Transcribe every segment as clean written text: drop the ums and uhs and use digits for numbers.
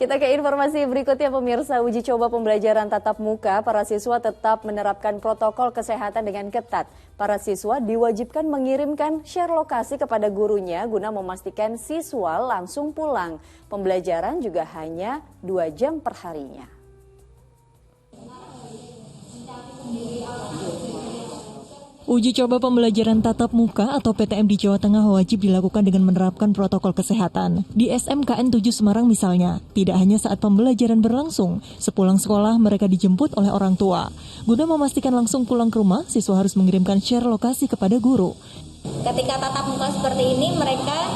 Kita ke informasi berikutnya pemirsa, uji coba pembelajaran tatap muka, para siswa tetap menerapkan protokol kesehatan dengan ketat. Para siswa diwajibkan mengirimkan share lokasi kepada gurunya guna memastikan siswa langsung pulang. Pembelajaran juga hanya 2 jam per harinya. Uji coba pembelajaran tatap muka atau PTM di Jawa Tengah wajib dilakukan dengan menerapkan protokol kesehatan. Di SMKN 7 Semarang misalnya, tidak hanya saat pembelajaran berlangsung, sepulang sekolah mereka dijemput oleh orang tua. Guna memastikan langsung pulang ke rumah, siswa harus mengirimkan share lokasi kepada guru. Ketika tatap muka seperti ini, mereka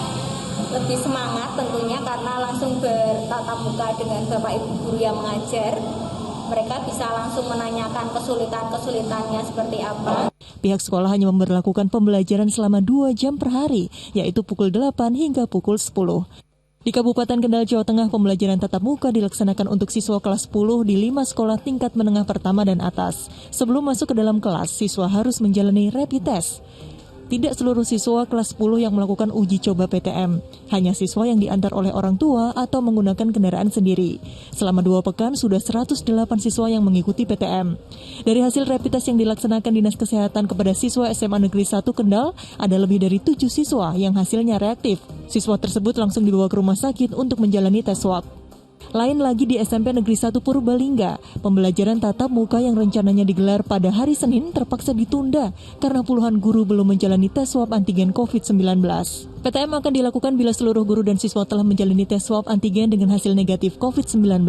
lebih semangat tentunya karena langsung bertatap muka dengan Bapak Ibu guru yang mengajar. Mereka bisa langsung menanyakan kesulitan-kesulitannya seperti apa. Pihak sekolah hanya memberlakukan pembelajaran selama 2 jam per hari, yaitu pukul 8 hingga pukul 10. Di Kabupaten Kendal, Jawa Tengah, pembelajaran tatap muka dilaksanakan untuk siswa kelas 10 di 5 sekolah tingkat menengah pertama dan atas. Sebelum masuk ke dalam kelas, siswa harus menjalani rapid test. Tidak seluruh siswa kelas 10 yang melakukan uji coba PTM, hanya siswa yang diantar oleh orang tua atau menggunakan kendaraan sendiri. Selama 2 pekan, sudah 108 siswa yang mengikuti PTM. Dari hasil rapid test yang dilaksanakan Dinas Kesehatan kepada siswa SMA Negeri 1 Kendal, ada lebih dari 7 siswa yang hasilnya reaktif. Siswa tersebut langsung dibawa ke rumah sakit untuk menjalani tes swab. Lain lagi di SMP Negeri 1 Purbalingga, pembelajaran tatap muka yang rencananya digelar pada hari Senin terpaksa ditunda karena puluhan guru belum menjalani tes swab antigen COVID-19. PTM akan dilakukan bila seluruh guru dan siswa telah menjalani tes swab antigen dengan hasil negatif COVID-19.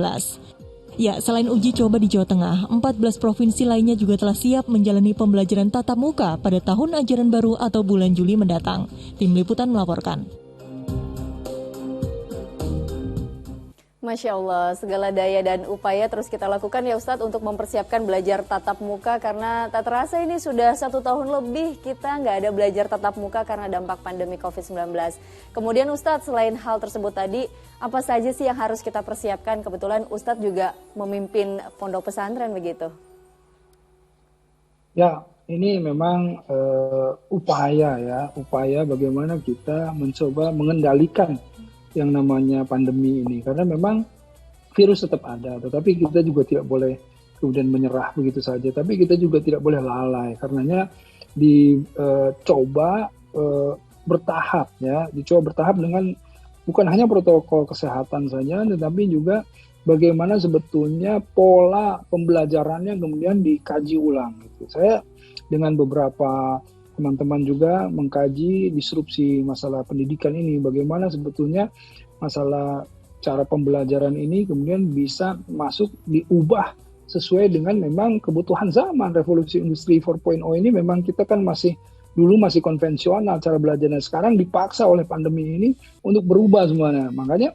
Ya, selain uji coba di Jawa Tengah, 14 provinsi lainnya juga telah siap menjalani pembelajaran tatap muka pada tahun ajaran baru atau bulan Juli mendatang. Tim Liputan melaporkan. Masya Allah, segala daya dan upaya terus kita lakukan ya Ustadz untuk mempersiapkan belajar tatap muka karena tak terasa ini sudah 1 tahun lebih kita nggak ada belajar tatap muka karena dampak pandemi COVID-19. Kemudian Ustadz, selain hal tersebut tadi, apa saja sih yang harus kita persiapkan? Kebetulan Ustadz juga memimpin pondok pesantren begitu. Ya, ini memang upaya bagaimana kita mencoba mengendalikan yang namanya pandemi ini, karena memang virus tetap ada, tetapi kita juga tidak boleh kemudian menyerah begitu saja, tapi kita juga tidak boleh lalai, karenanya dicoba bertahap ya, dicoba bertahap dengan bukan hanya protokol kesehatan saja, tetapi juga bagaimana sebetulnya pola pembelajarannya kemudian dikaji ulang gitu. Saya dengan beberapa teman-teman juga mengkaji disrupsi masalah pendidikan ini, bagaimana sebetulnya masalah cara pembelajaran ini kemudian bisa masuk diubah sesuai dengan memang kebutuhan zaman. Revolusi industri 4.0 ini memang kita kan dulu masih konvensional cara belajarnya, sekarang dipaksa oleh pandemi ini untuk berubah semuanya. Makanya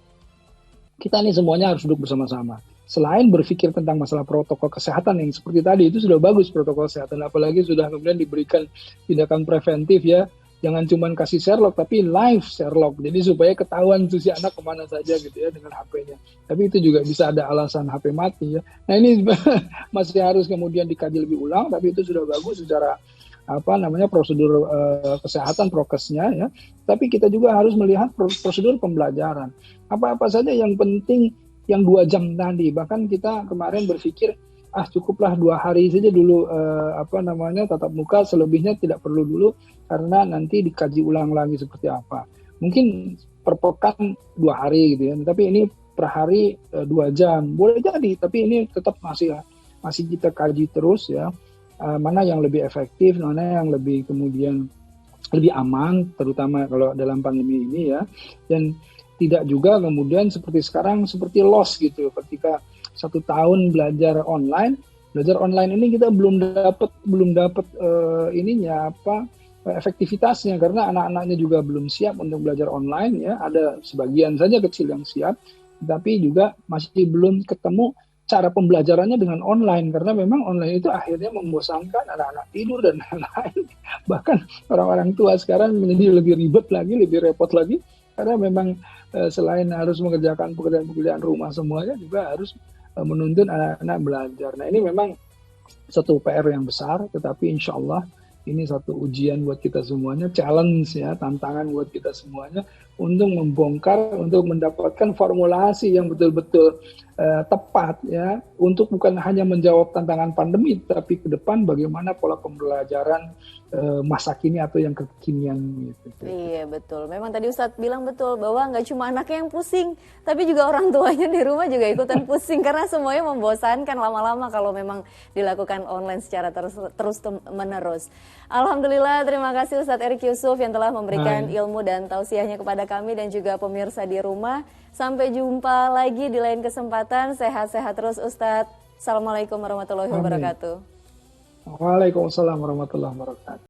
kita ini semuanya harus duduk bersama-sama. Selain berpikir tentang masalah protokol kesehatan yang seperti tadi, itu sudah bagus protokol kesehatan, apalagi sudah kemudian diberikan tindakan preventif ya, jangan cuma kasih Sherlock tapi live Sherlock, jadi supaya ketahuan tuh si anak kemana saja gitu ya dengan HP-nya. Tapi itu juga bisa ada alasan HP mati ya. Nah ini masih harus kemudian dikaji lebih ulang, tapi itu sudah bagus secara prosedur kesehatan prokesnya ya. Tapi kita juga harus melihat prosedur pembelajaran. Apa-apa saja yang penting yang 2 jam tadi, bahkan kita kemarin berpikir cukuplah 2 hari saja dulu tatap muka, selebihnya tidak perlu dulu karena nanti dikaji ulang lagi seperti apa. Mungkin per pekan 2 hari gitu ya, tapi ini per hari 2 jam boleh jadi, tapi ini tetap masih kita kaji terus ya, mana yang lebih efektif, mana yang lebih kemudian lebih aman, terutama kalau dalam pandemi ini ya. Dan tidak juga kemudian seperti sekarang seperti loss gitu, ketika 1 tahun belajar online ini kita belum dapat efektivitasnya, karena anak-anaknya juga belum siap untuk belajar online ya. Ada sebagian saja kecil yang siap, tapi juga masih belum ketemu cara pembelajarannya dengan online, karena memang online itu akhirnya membosankan, anak-anak tidur dan lain-lain. Bahkan orang-orang tua sekarang menjadi lebih ribet lagi, lebih repot lagi, karena memang selain harus mengerjakan pekerjaan-pekerjaan rumah semuanya juga harus menuntun anak-anak belajar. Nah ini memang satu PR yang besar, tetapi insya Allah ini satu ujian buat kita semuanya, challenge ya, tantangan buat kita semuanya untuk membongkar, untuk mendapatkan formulasi yang betul-betul tepat ya, untuk bukan hanya menjawab tantangan pandemi, tapi ke depan bagaimana pola pembelajaran masa kini atau yang kekinian gitu. Iya betul, memang tadi Ustadz bilang betul bahwa nggak cuma anaknya yang pusing, tapi juga orang tuanya di rumah juga ikutan pusing karena semuanya membosankan lama-lama kalau memang dilakukan online secara terus menerus. Alhamdulillah, terima kasih Ustadz Erik Yusuf yang telah memberikan ilmu dan tausiahnya kepada kami dan juga pemirsa di rumah. Sampai jumpa lagi di lain kesempatan. Sehat-sehat terus Ustadz. Assalamualaikum warahmatullahi wabarakatuh. Waalaikumsalam warahmatullahi wabarakatuh.